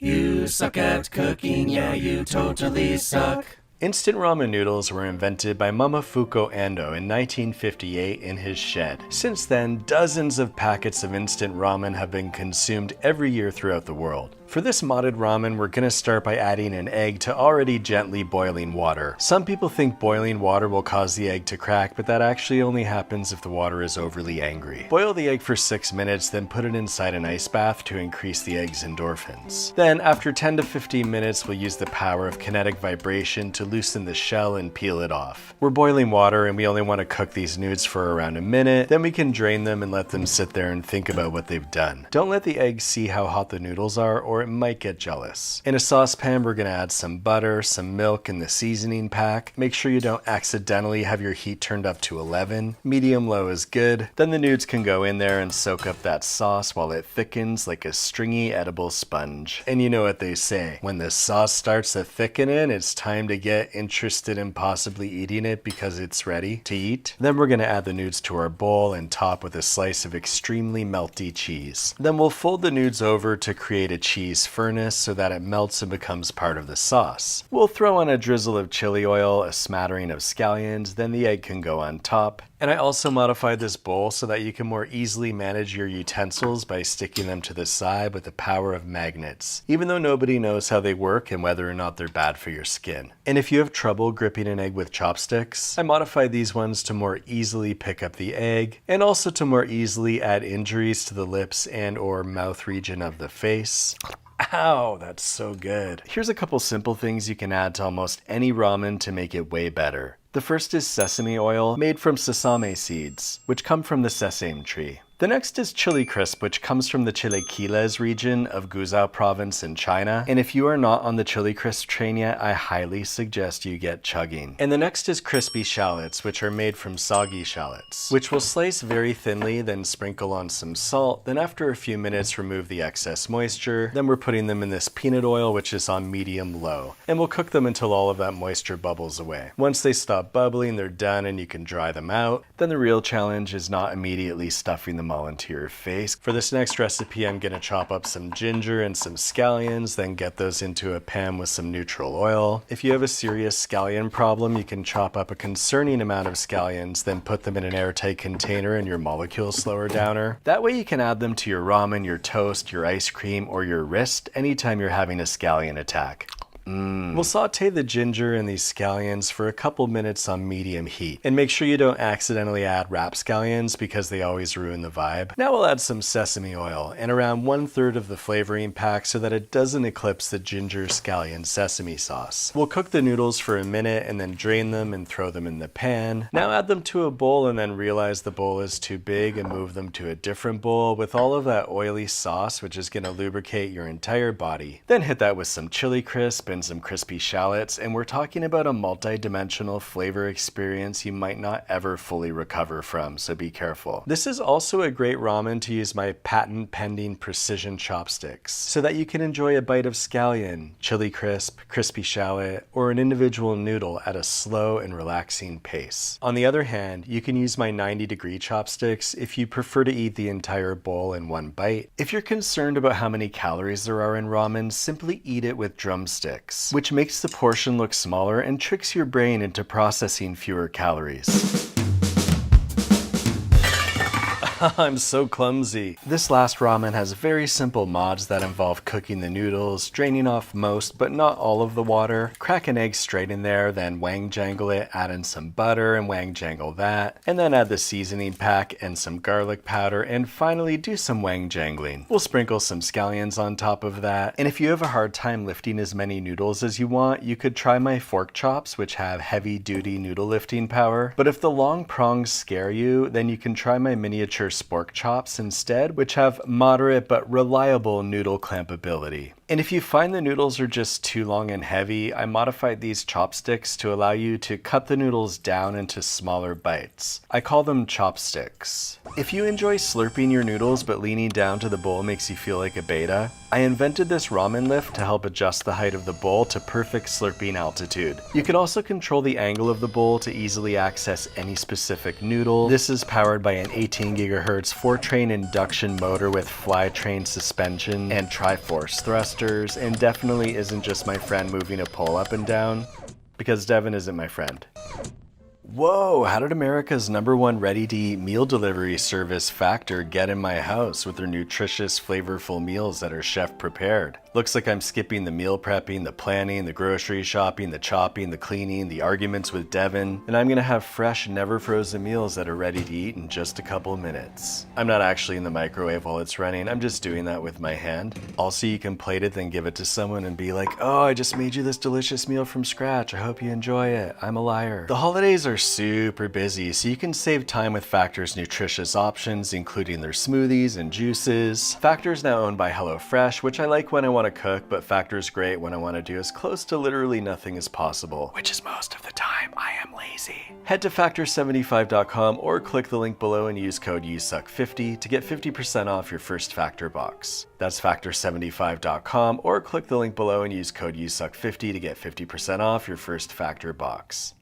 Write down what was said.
You suck at cooking, yeah, you totally suck. Instant ramen noodles were invented by Momofuku Ando in 1958 in his shed. Since then, dozens of packets of instant ramen have been consumed every year throughout the world. For this modded ramen, we're gonna start by adding an egg to already gently boiling water. Some people think boiling water will cause the egg to crack, but that actually only happens if the water is overly angry. Boil the egg for 6 minutes, then put it inside an ice bath to increase the egg's endorphins. Then, after 10 to 15 minutes, we'll use the power of kinetic vibration to loosen the shell and peel it off. We're boiling water and we only want to cook these noods for around a minute, then we can drain them and let them sit there and think about what they've done. Don't let the egg see how hot the noodles are or it might get jealous. In a saucepan, we're gonna add some butter, some milk, and the seasoning pack. Make sure you don't accidentally have your heat turned up to 11. Medium-low is good. Then the noods can go in there and soak up that sauce while it thickens like a stringy edible sponge. And you know what they say, when the sauce starts to thicken in, it's time to get interested in possibly eating it because it's ready to eat. Then we're gonna add the noods to our bowl and top with a slice of extremely melty cheese. Then we'll fold the noods over to create a cheese furnace so that it melts and becomes part of the sauce. We'll throw on a drizzle of chili oil, a smattering of scallions, then the egg can go on top. And I also modified this bowl so that you can more easily manage your utensils by sticking them to the side with the power of magnets, even though nobody knows how they work and whether or not they're bad for your skin. And if you have trouble gripping an egg with chopsticks, I modified these ones to more easily pick up the egg and also to more easily add injuries to the lips and or mouth region of the face. Ow, that's so good. Here's a couple simple things you can add to almost any ramen to make it way better. The first is sesame oil, made from sesame seeds, which come from the sesame tree. The next is chili crisp, which comes from the Chilequiles region of Guizhou province in China. And if you are not on the chili crisp train yet, I highly suggest you get chugging. And the next is crispy shallots, which are made from soggy shallots, which we'll slice very thinly, then sprinkle on some salt. Then after a few minutes, remove the excess moisture. Then we're putting them in this peanut oil, which is on medium low. And we'll cook them until all of that moisture bubbles away. Once they stop bubbling, they're done and you can dry them out. Then the real challenge is not immediately stuffing them all into your face. For this next recipe, I'm gonna chop up some ginger and some scallions, then get those into a pan with some neutral oil. If you have a serious scallion problem, you can chop up a concerning amount of scallions, then put them in an airtight container in your molecule slower downer. That way you can add them to your ramen, your toast, your ice cream, or your wrist anytime you're having a scallion attack. We'll saute the ginger and these scallions for a couple minutes on medium heat. And make sure you don't accidentally add rapscallions because they always ruin the vibe. Now we'll add some sesame oil and around 1/3 of the flavoring pack so that it doesn't eclipse the ginger scallion sesame sauce. We'll cook the noodles for a minute and then drain them and throw them in the pan. Now add them to a bowl and then realize the bowl is too big and move them to a different bowl with all of that oily sauce, which is gonna lubricate your entire body. Then hit that with some chili crisp and some crispy shallots, and we're talking about a multi-dimensional flavor experience you might not ever fully recover from, so be careful. This is also a great ramen to use my patent-pending precision chopsticks, so that you can enjoy a bite of scallion, chili crisp, crispy shallot, or an individual noodle at a slow and relaxing pace. On the other hand, you can use my 90-degree chopsticks if you prefer to eat the entire bowl in one bite. If you're concerned about how many calories there are in ramen, simply eat it with drumsticks, which makes the portion look smaller and tricks your brain into processing fewer calories. I'm so clumsy. This last ramen has very simple mods that involve cooking the noodles, draining off most but not all of the water, crack an egg straight in there, then wang jangle it, add in some butter and wang jangle that, and then add the seasoning pack and some garlic powder, and finally do some wang jangling. We'll sprinkle some scallions on top of that, and if you have a hard time lifting as many noodles as you want, you could try my fork chops, which have heavy duty noodle lifting power. But if the long prongs scare you, then you can try my miniature spork chops instead, which have moderate but reliable noodle clampability. And if you find the noodles are just too long and heavy, I modified these chopsticks to allow you to cut the noodles down into smaller bites. I call them chopsticks. If you enjoy slurping your noodles but leaning down to the bowl makes you feel like a beta, I invented this ramen lift to help adjust the height of the bowl to perfect slurping altitude. You can also control the angle of the bowl to easily access any specific noodle. This is powered by an 18 GHz 4-train induction motor with fly train suspension and Triforce thrusters. stirs, and definitely isn't just my friend moving a pole up and down, because Devin isn't my friend. Whoa, how did America's #1 ready-to-eat meal delivery service Factor get in my house with their nutritious, flavorful meals that are chef prepared? Looks like I'm skipping the meal prepping, the planning, the grocery shopping, the chopping, the cleaning, the arguments with Devin, and I'm gonna have fresh, never frozen meals that are ready to eat in just a couple minutes. I'm not actually in the microwave while it's running, I'm just doing that with my hand. Also, you can plate it, then give it to someone and be like, oh, I just made you this delicious meal from scratch, I hope you enjoy it, I'm a liar. The holidays are super busy, so you can save time with Factor's nutritious options, including their smoothies and juices. Factor's now owned by HelloFresh, which I like when I want to cook, but Factor's great when I want to do as close to literally nothing as possible, which is most of the time. I am lazy. Head to factor75.com or click the link below and use code yousuck50 to get 50% off your first Factor box. That's factor75.com or click the link below and use code yousuck50 to get 50% off your first Factor box.